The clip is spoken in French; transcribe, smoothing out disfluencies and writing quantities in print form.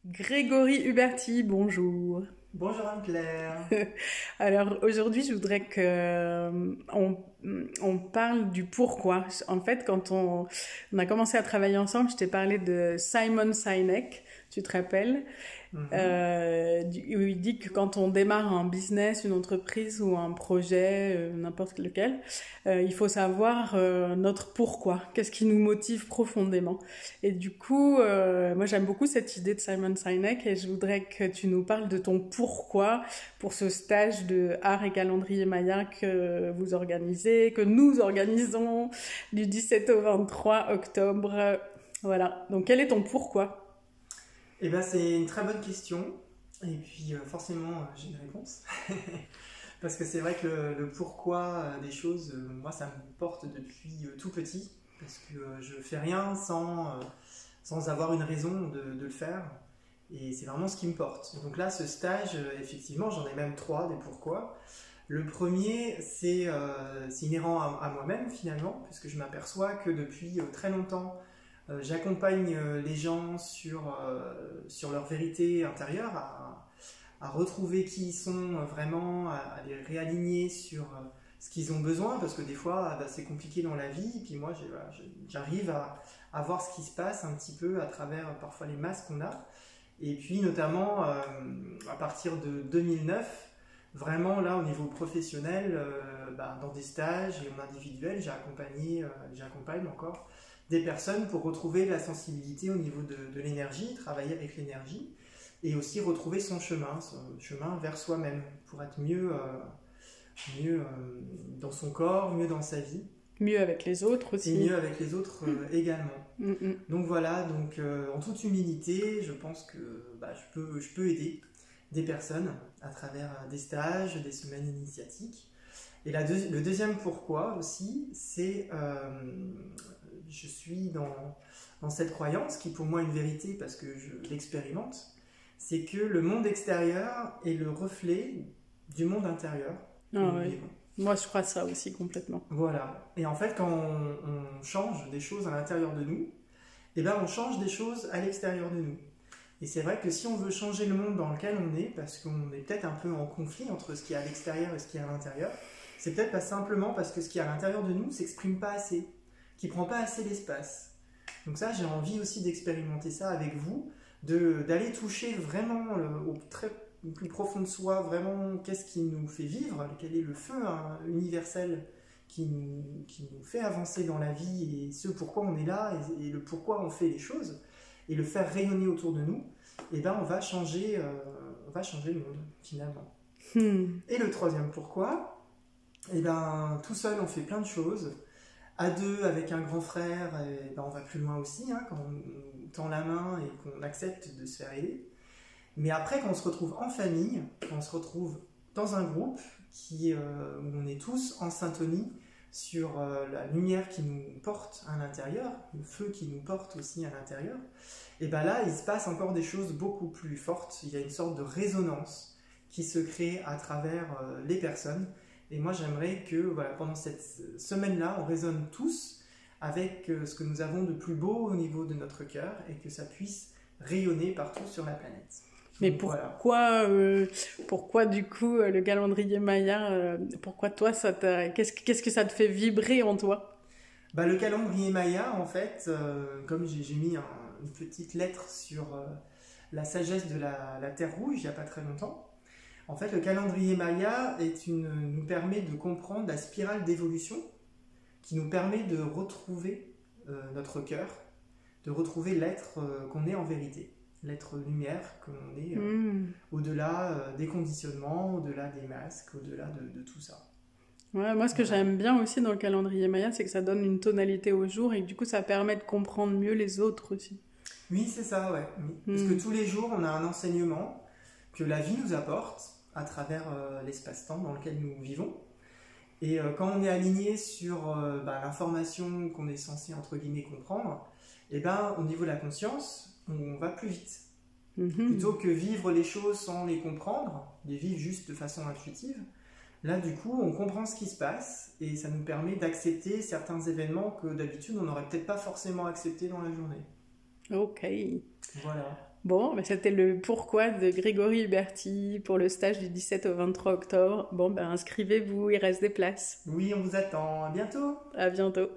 Grégory Huberti, bonjour. Bonjour Anne-Claire. Alors aujourd'hui, je voudrais que on parle du pourquoi. En fait, quand on a commencé à travailler ensemble, je t'ai parlé de Simon Sinek, tu te rappelles? Mhm. Où il dit que quand on démarre un business, une entreprise ou un projet, n'importe lequel, il faut savoir notre pourquoi, qu'est-ce qui nous motive profondément. Et du coup, moi j'aime beaucoup cette idée de Simon Sinek et je voudrais que tu nous parles de ton pourquoi pour ce stage de art et calendrier Maya que vous organisez, que nous organisons du 17 au 23 octobre. Voilà, donc quel est ton pourquoi? Eh bien, c'est une très bonne question. Et puis, forcément, j'ai une réponse. Parce que c'est vrai que le pourquoi des choses, moi, ça me porte depuis tout petit. Parce que je fais rien sans avoir une raison de le faire. Et c'est vraiment ce qui me porte. Donc là, ce stage, effectivement, j'en ai même trois des pourquoi. Le premier, c'est inhérent à moi-même finalement, puisque je m'aperçois que depuis très longtemps, j'accompagne les gens sur leur vérité intérieure, à retrouver qui ils sont vraiment, à les réaligner sur ce qu'ils ont besoin, parce que des fois, bah, c'est compliqué dans la vie, et puis moi, voilà, j'arrive à voir ce qui se passe un petit peu à travers parfois les masques qu'on a. Et puis notamment à partir de 2009, vraiment là au niveau professionnel, bah, dans des stages et en individuel, j'accompagne encore des personnes pour retrouver la sensibilité au niveau de l'énergie, travailler avec l'énergie et aussi retrouver son chemin vers soi-même pour être mieux dans son corps, mieux dans sa vie Mieux avec les autres et aussi. mieux avec les autres également. Mm, mm. Donc voilà, donc en toute humilité, je pense que bah, je peux aider des personnes à travers des stages, des semaines initiatiques. Et le deuxième pourquoi aussi, c'est je suis dans cette croyance qui pour moi est une vérité parce que je l'expérimente, c'est que le monde extérieur est le reflet du monde intérieur que Ah nous ouais. vivons. Moi, je crois ça aussi complètement. Voilà. Et en fait, quand on change des choses à l'intérieur de nous, eh ben, on change des choses à l'extérieur de nous. Et c'est vrai que si on veut changer le monde dans lequel on est, parce qu'on est peut-être un peu en conflit entre ce qui est à l'extérieur et ce qui est à l'intérieur, c'est peut-être pas simplement parce que ce qui est à l'intérieur de nous ne s'exprime pas assez, qui prend pas assez d'espace. Donc ça, j'ai envie aussi d'expérimenter ça avec vous, d'aller toucher vraiment au plus profond de soi, vraiment qu'est-ce qui nous fait vivre, quel est le feu hein, universel qui nous fait avancer dans la vie et ce pourquoi on est là et le pourquoi on fait les choses et le faire rayonner autour de nous, et ben on va changer le monde finalement. Hmm. Et le troisième pourquoi, et ben tout seul on fait plein de choses, à deux avec un grand frère, et ben on va plus loin aussi hein, quand on tend la main et qu'on accepte de se faire aider. Mais après quand on se retrouve en famille, quand on se retrouve dans un groupe où on est tous en syntonie sur la lumière qui nous porte à l'intérieur, le feu qui nous porte aussi à l'intérieur, et bien là, il se passe encore des choses beaucoup plus fortes. Il y a une sorte de résonance qui se crée à travers les personnes. Et moi, j'aimerais que voilà, pendant cette semaine-là, on résonne tous avec ce que nous avons de plus beau au niveau de notre cœur et que ça puisse rayonner partout sur la planète. Mais Donc voilà. pourquoi du coup le calendrier Maya, pourquoi toi qu'est-ce que ça te fait vibrer en toi? Bah, le calendrier Maya, en fait, comme j'ai mis une petite lettre sur la sagesse de la Terre Rouge il n'y a pas très longtemps, en fait, le calendrier Maya nous permet de comprendre la spirale d'évolution qui nous permet de retrouver notre cœur, de retrouver l'être qu'on est en vérité, l'être lumière qu'on est Hmm. au-delà des conditionnements, au-delà des masques, au-delà de tout ça. Ouais, moi, ce que Voilà. j'aime bien aussi dans le calendrier Maya, c'est que ça donne une tonalité au jour et que, du coup, ça permet de comprendre mieux les autres aussi. Oui, c'est ça, ouais. Oui. Parce que Hmm. tous les jours, on a un enseignement que la vie nous apporte à travers l'espace-temps dans lequel nous vivons. Et quand on est aligné sur bah, l'information qu'on est censé, entre guillemets, comprendre, et ben, au niveau de la conscience, on va plus vite. Mhm. Plutôt que vivre les choses sans les comprendre, les vivre juste de façon intuitive, là, du coup, on comprend ce qui se passe et ça nous permet d'accepter certains événements que d'habitude, on n'aurait peut-être pas forcément acceptés dans la journée. Ok. Voilà. Bon, c'était le pourquoi de Grégory Huberti pour le stage du 17 au 23 octobre. Bon, inscrivez-vous, il reste des places. Oui, on vous attend. À bientôt. À bientôt.